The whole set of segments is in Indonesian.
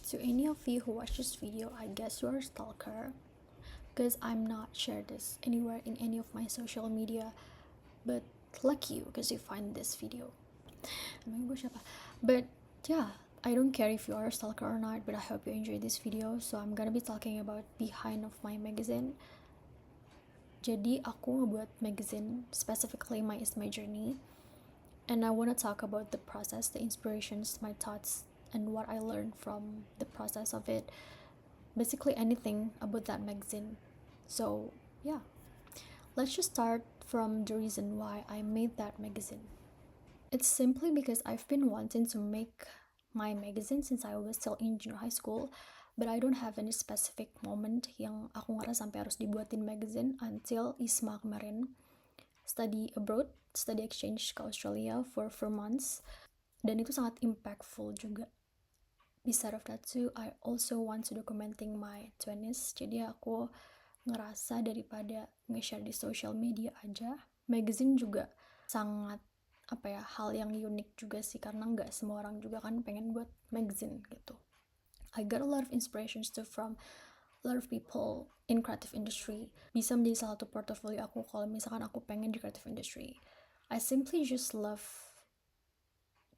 To any of you who watch this video, I guess you're a stalker, because I'm not share this anywhere in any of my social media, but lucky you because you find this video. But yeah, I don't care if you are a stalker or not, but I hope you enjoy this video. So I'm gonna be talking about behind of my magazine. Jadi aku ngebuat magazine, specifically my Is My Journey, and I wanna talk about the process, the inspirations, my thoughts, and what I learned from the process of it. Basically anything about that magazine. So yeah, let's just start from the reason why I made that magazine. It's simply because I've been wanting to make my magazine since I was still in junior high school, but I don't have any specific moment yang aku ngerasa sampai harus dibuatin magazine until ISMA kemarin, study abroad, study exchange ke Australia for 4 months, dan itu sangat impactful juga. Beside of that too, I also want to documenting my 20s, jadi aku ngerasa daripada nge-share di social media aja, magazine juga sangat hal yang unik juga sih, karena nggak semua orang juga kan pengen buat magazine gitu. I got a lot of inspirations too from a lot of people in creative industry. Bisa menjadi salah satu portfolio aku kalau misalkan aku pengen di creative industry. I simply just love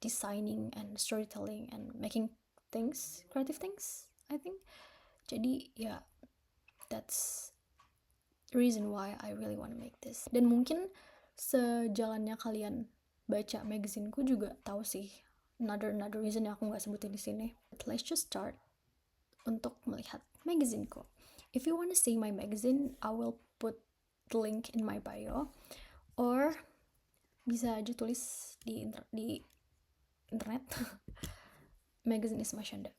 designing and storytelling and making things, creative things, I think. Jadi ya, that's the reason why I really want to make this. Dan mungkin sejalannya kalian baca magazineku juga tahu sih another reason yang aku nggak sebutin di sini. But let's just start untuk melihat magazineku. If you want to see my magazine, I will put the link in my bio, or bisa aja tulis di internet magazine Is My Shanda,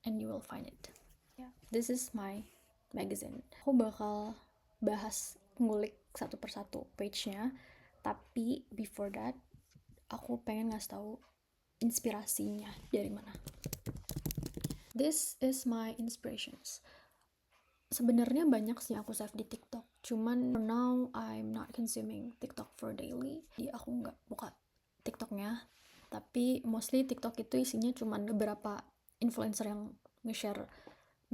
and you will find it. Yeah, this is my magazine. Aku bakal bahas ngulik satu persatu page-nya, tapi before that aku pengen ngasih tahu inspirasinya dari mana. This is my inspirations. Sebenarnya banyak sih aku save di TikTok, cuman for now I'm not consuming TikTok for daily, jadi aku nggak buka TikToknya. Tapi mostly TikTok itu isinya cuman beberapa influencer yang nge-share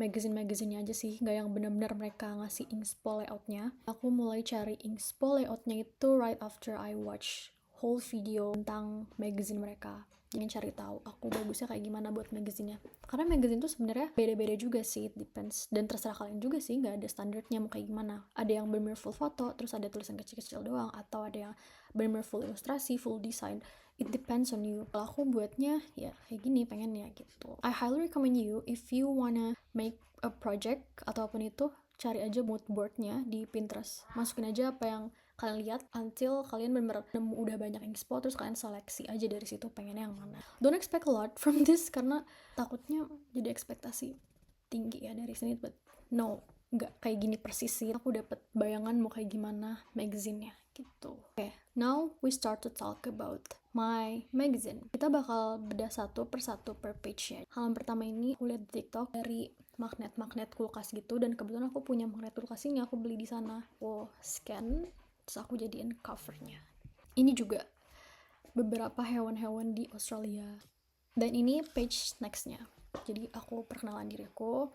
magazine-nya aja sih, nggak yang benar-benar mereka ngasih inspo layoutnya. Aku mulai cari inspo layoutnya itu right after I watch whole video tentang magazine mereka. Ingin cari tahu aku bagusnya kayak gimana buat magazine-nya. Karena magazine tuh sebenarnya beda-beda juga sih, it depends. Dan terserah kalian juga sih, nggak ada standarnya mau kayak gimana. Ada yang bener-bener full foto, terus ada tulisan kecil-kecil doang, atau ada yang bener-bener full ilustrasi, full design. It depends on you. Kalau aku buatnya ya kayak gini pengennya gitu. I highly recommend you if you wanna make a project atau apapun itu, cari aja mood boardnya di Pinterest. Masukin aja apa yang kalian lihat until kalian bener-bener nemu udah banyak inspo, terus kalian seleksi aja dari situ pengennya yang mana. Don't expect a lot from this karena takutnya jadi ekspektasi tinggi ya dari sini, but no, nggak kayak gini persis sih. Aku dapet bayangan mau kayak gimana magazine-nya gitu. Okay, now we start to talk about my magazine. Kita bakal bedah satu persatu per page-nya. Hal yang pertama ini aku lihat di TikTok dari magnet kulkas gitu, dan kebetulan aku punya magnet kulkas ini, aku beli di sana. Aku scan, terus aku jadiin covernya. Ini juga beberapa hewan-hewan di Australia. Dan ini page nextnya. Jadi aku perkenalan diriku.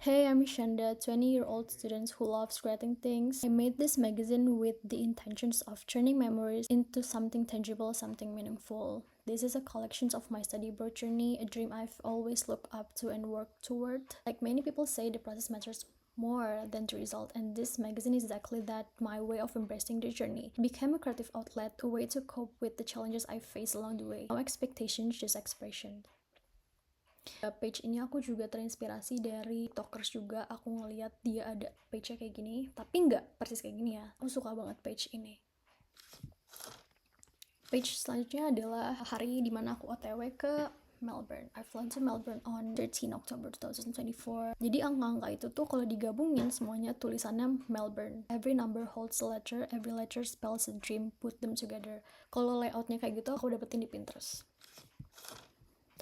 Hey, I'm Shanda, 20-year-old student who loves creating things. I made this magazine with the intentions of turning memories into something tangible, something meaningful. This is a collection of my study abroad journey, a dream I've always looked up to and worked toward. Like many people say, the process matters more than the result, and this magazine is exactly that, my way of embracing the journey. It became a creative outlet, a way to cope with the challenges I faced along the way. No expectations, just expression. Page ini aku juga terinspirasi dari TikTokers juga. Aku ngeliat dia ada page-nya kayak gini, tapi nggak persis kayak gini ya. Aku suka banget page ini. Page selanjutnya adalah hari dimana aku OTW ke Melbourne. I flew to Melbourne on 13 October 2024. Jadi angka-angka itu tuh kalau digabungin semuanya tulisannya Melbourne. Every number holds a letter, every letter spells a dream, put them together. Kalau layoutnya kayak gitu aku dapetin di Pinterest.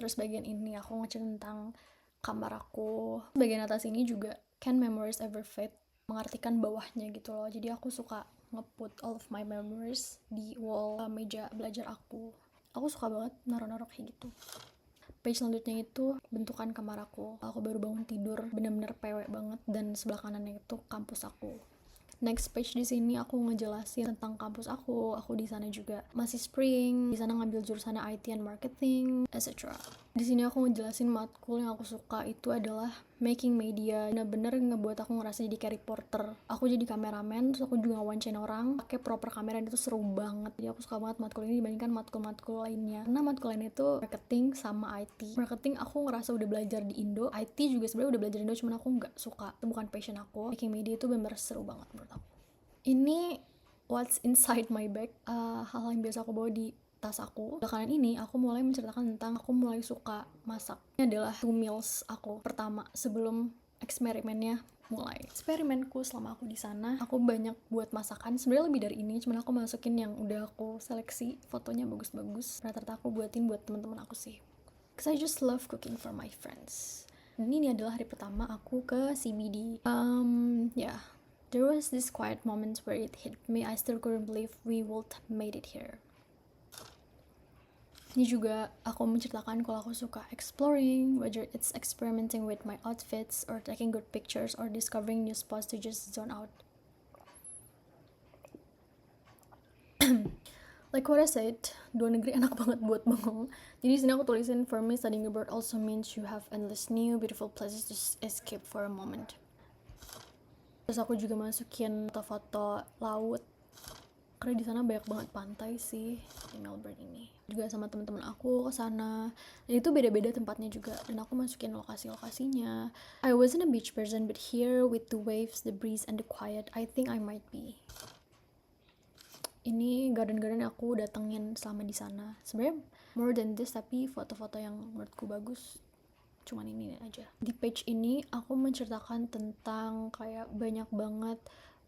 Terus bagian ini aku ngecek tentang kamar aku. Bagian atas ini juga can memories ever fade, mengartikan bawahnya gitu loh. Jadi aku suka nge-put all of my memories di wall meja belajar aku. Aku suka banget naruh-naruh kayak gitu. Page selanjutnya itu bentukan kamar aku baru bangun tidur, bener-bener pewek banget, dan sebelah kanannya itu kampus aku. Next page di sini aku ngejelasin tentang kampus aku di sana juga masih spring, di sana ngambil jurusan IT and marketing, etc. Di sini aku ngejelasin matkul yang aku suka itu adalah making media, bener-bener ngebuat aku ngerasa jadi kayak reporter. Aku jadi kameramen, terus aku juga wawancarain orang pakai proper kamera, dan itu seru banget. Jadi aku suka banget matkul ini dibandingkan matkul-matkul lainnya, karena matkul lainnya itu marketing sama IT. Marketing aku ngerasa udah belajar di Indo, IT juga sebenarnya udah belajar di Indo, cuman aku nggak suka, itu bukan passion aku. Making media itu bener-bener seru banget menurut aku. Ini what's inside my bag, hal-hal yang biasa aku bawa di tas aku. Belakangan ini aku mulai menceritakan tentang aku mulai suka masak. Ini adalah 2 meals aku pertama sebelum eksperimennya mulai. Eksperimenku selama aku di sana, aku banyak buat masakan. Sebenarnya lebih dari ini, cuman aku masukin yang udah aku seleksi, fotonya bagus-bagus. Rata-rata aku buatin buat teman-teman aku sih. Cause I just love cooking for my friends. Dan ini adalah hari pertama aku ke CBD. There was this quiet moment where it hit me. I still couldn't believe we would made it here. Ini juga aku menceritakan kalau aku suka exploring, whether it's experimenting with my outfits, or taking good pictures, or discovering new spots to just zone out. Like what I said, dua negeri enak banget buat bengong. Jadi sini aku tulisin, for me studying abroad also means you have endless new beautiful places to escape for a moment. Terus aku juga masukin foto-foto laut, karena di sana banyak banget pantai sih di Melbourne ini. Juga sama teman-teman aku ke sana. Dan itu beda-beda tempatnya juga, dan aku masukin lokasi-lokasinya. I wasn't a beach person, but here with the waves, the breeze, and the quiet, I think I might be. Ini garden-garden yang aku datengin selama di sana. Sebenarnya more than this, tapi foto-foto yang menurutku bagus cuman ini aja. Di page ini aku menceritakan tentang kayak banyak banget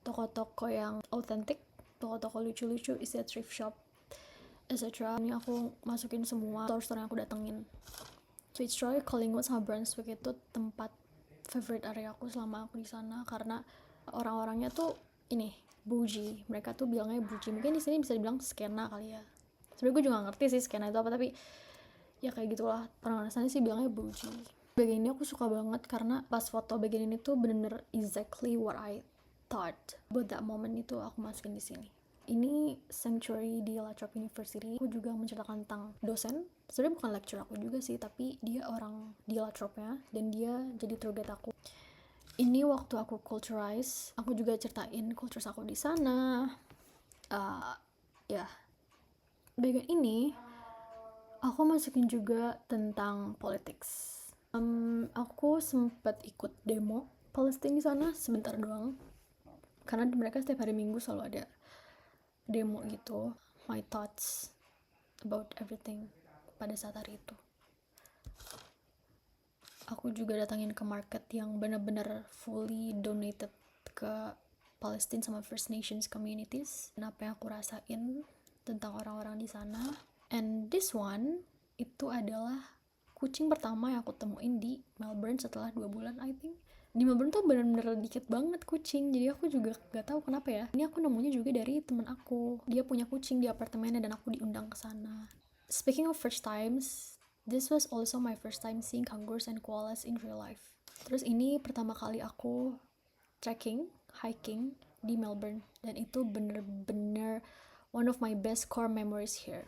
toko-toko yang authentic, toko-toko lucu-lucu, isi thrift shop, etc. Ini aku masukin semua store-store yang aku datengin. Fitzroy, Collingwood, sama Brunswick itu tempat favorite area aku selama aku di sana, karena orang-orangnya tuh ini bougie. Mereka tuh bilangnya bougie. Mungkin di sini bisa dibilang skena kali ya. Sebenarnya gue juga gak ngerti sih skena itu apa, tapi ya kayak gitulah, orang-orang sana sih bilangnya bougie. Bagian ini aku suka banget karena pas foto bagian ini tuh bener-bener exactly what I thought about that moment, itu aku masukin di sini. Ini sanctuary di La Trobe University. Aku juga menceritakan tentang dosen. Sebenarnya bukan lecturer aku juga sih, tapi dia orang di La Trobe-nya, dan dia jadi tour guide aku. Ini waktu aku culturize, aku juga ceritain culture aku di sana. Bagian ini aku masukin juga tentang politics. Aku sempat ikut demo Palestina di sana sebentar doang, karena mereka setiap hari Minggu selalu ada demo gitu. My thoughts about everything pada saat hari itu. Aku juga datangin ke market yang benar-benar fully donated ke Palestine sama First Nations communities, dan apa yang aku rasain tentang orang-orang di sana. And this one itu adalah kucing pertama yang aku temuin di Melbourne setelah 2 bulan, I think. Di Melbourne tuh bener-bener dikit banget kucing, jadi aku juga gak tahu kenapa ya. Ini aku nemunya juga dari temen aku, dia punya kucing di apartemennya, dan aku diundang ke sana. Speaking of first times, this was also my first time seeing kangaroos and koalas in real life. Terus ini pertama kali aku hiking di Melbourne, dan itu bener-bener one of my best core memories here.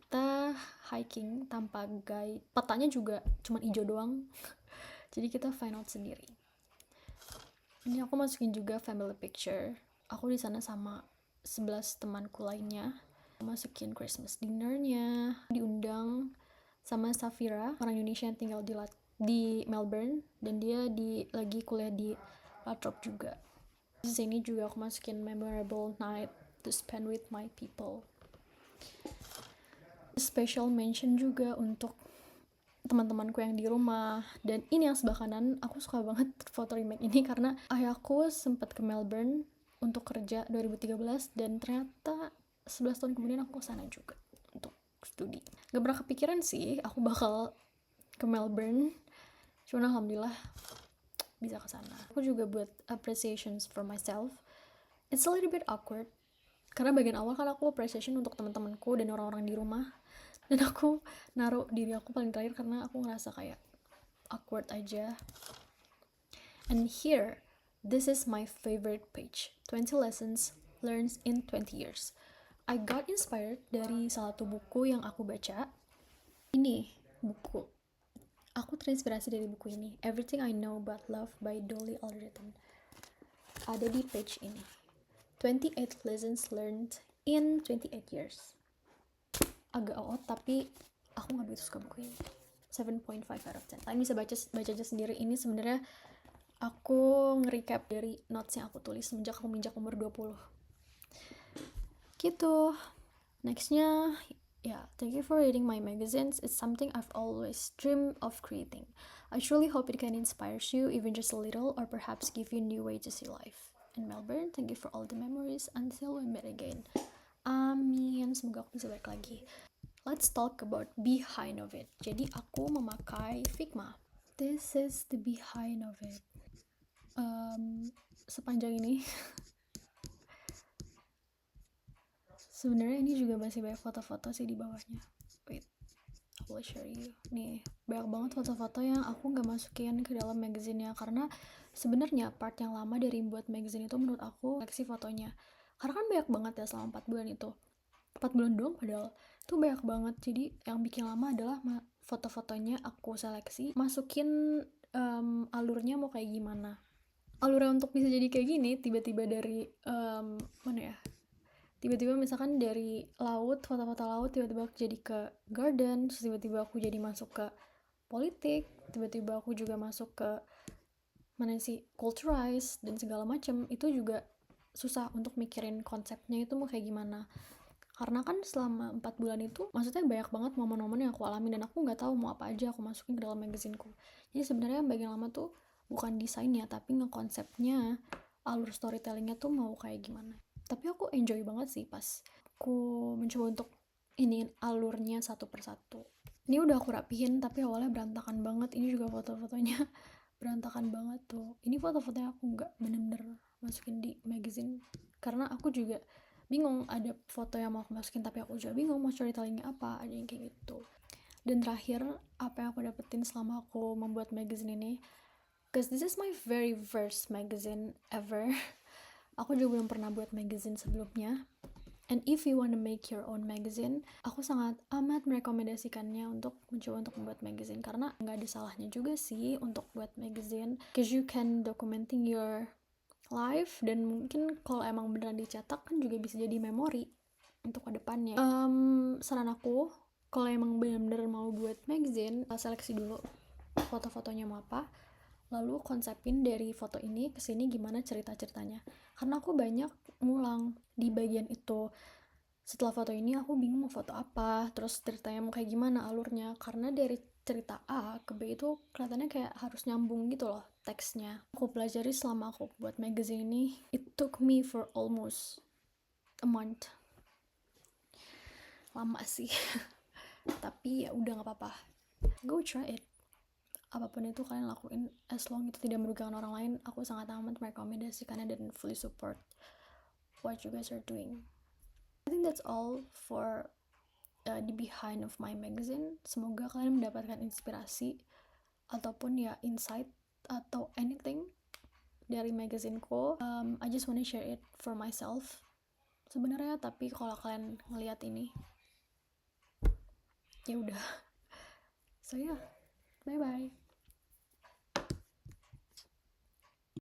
Kita hiking tanpa guide, petanya juga cuma hijau doang. Jadi kita find out sendiri. Ini aku masukin juga family picture. Aku di sana sama 11 temanku lainnya. Masukin Christmas dinnernya, diundang sama Safira, orang Indonesia yang tinggal di Melbourne, dan dia lagi kuliah di La Trobe juga. Di sini juga aku masukin memorable night to spend with my people. Special mention juga untuk teman-temanku yang di rumah. Dan ini yang sebelah kanan, aku suka banget foto remake ini karena ayahku sempat ke Melbourne untuk kerja 2013, dan ternyata 11 tahun kemudian aku kesana juga untuk studi. Gak pernah kepikiran sih aku bakal ke Melbourne, cuman alhamdulillah bisa kesana. Aku juga buat appreciations for myself. It's a little bit awkward karena bagian awal kan aku appreciation untuk teman-temanku dan orang-orang di rumah, Dan aku naruh diri aku paling terakhir karena aku ngerasa kayak awkward aja. And here, this is my favorite page, 20 lessons learned in 20 years. I got inspired dari salah satu buku yang aku baca. Ini buku. Aku terinspirasi dari buku ini, Everything I Know About Love by Dolly Alderton. Ada di page ini. 28 lessons learned in 28 years. Agak out, tapi aku nggak begitu suka buku ini. 7.5 out of 10. Kalian bisa baca aja sendiri. Ini sebenarnya aku nge-recap dari notes yang aku tulis semenjak aku menginjak umur 20. Gitu. Nextnya, thank you for reading my magazines. It's something I've always dreamed of creating. I truly hope it can inspire you, even just a little, or perhaps give you a new way to see life. In Melbourne, thank you for all the memories. Until we meet again. Amin. Semoga aku bisa balik lagi. Let's talk about behind of it. Jadi aku memakai Figma. This is the behind of it. Sepanjang ini. Sebenarnya ini juga masih banyak foto-foto sih di bawahnya. Wait, I will share you. Nih, banyak banget foto-foto yang aku nggak masukin ke dalam magazine-nya karena sebenarnya part yang lama dari buat magazine itu menurut aku seleksi fotonya. Karena kan banyak banget ya selama 4 bulan itu. 4 bulan doang padahal itu banyak banget. Jadi yang bikin lama adalah foto-fotonya aku seleksi, masukin alurnya mau kayak gimana. Alurnya untuk bisa jadi kayak gini tiba-tiba dari mana ya, tiba-tiba misalkan dari laut, foto-foto laut, tiba-tiba aku jadi ke garden, terus tiba-tiba aku jadi masuk ke politik, tiba-tiba aku juga masuk ke mana sih, culturize dan segala macam. Itu juga susah untuk mikirin konsepnya itu mau kayak gimana. Karena kan selama 4 bulan itu maksudnya banyak banget momen-momen yang aku alami dan aku nggak tahu mau apa aja aku masukin ke dalam magazineku. Jadi sebenarnya yang bagian lama tuh bukan desainnya tapi ngekonsepnya, alur storytellingnya tuh mau kayak gimana. Tapi aku enjoy banget sih pas aku mencoba untuk ini alurnya satu persatu. Ini udah aku rapihin tapi awalnya berantakan banget. Ini juga foto-fotonya berantakan banget tuh. Ini foto-fotonya aku nggak bener-bener masukin di magazine karena aku juga bingung, ada foto yang mau aku masukin tapi aku juga bingung mau storytellingnya apa, ada yang kayak gitu. Dan terakhir, apa yang aku dapetin selama aku membuat magazine ini, because this is my very first magazine ever. Aku juga belum pernah buat magazine sebelumnya. And if you wanna make your own magazine, aku sangat amat merekomendasikannya untuk mencoba untuk membuat magazine karena nggak ada salahnya juga sih untuk buat magazine, because you can documenting your live dan mungkin kalau emang beneran dicetak kan juga bisa jadi memori untuk kedepannya. Saran aku kalau emang bener-bener mau buat magazine, seleksi dulu foto-fotonya mau apa, lalu konsepin dari foto ini ke sini gimana cerita-ceritanya. Karena aku banyak ngulang di bagian itu. Setelah foto ini aku bingung mau foto apa, terus ceritanya mau kayak gimana alurnya, karena dari cerita A ke B itu kelihatannya kayak harus nyambung gitu loh teksnya. Aku pelajari selama aku buat magazine ini, it took me for almost a month. Lama sih. Tapi ya udah gak apa-apa. Go try it. Apapun itu kalian lakuin, as long itu tidak merugikan orang lain, aku sangat amat merekomendasikannya dan fully support what you guys are doing. I think that's all for the behind of my magazine. Semoga kalian mendapatkan inspirasi ataupun ya insight atau anything dari magazineku. I just wanna share it for myself sebenarnya, tapi kalau kalian ngeliat ini ya udah. So yeah, bye bye.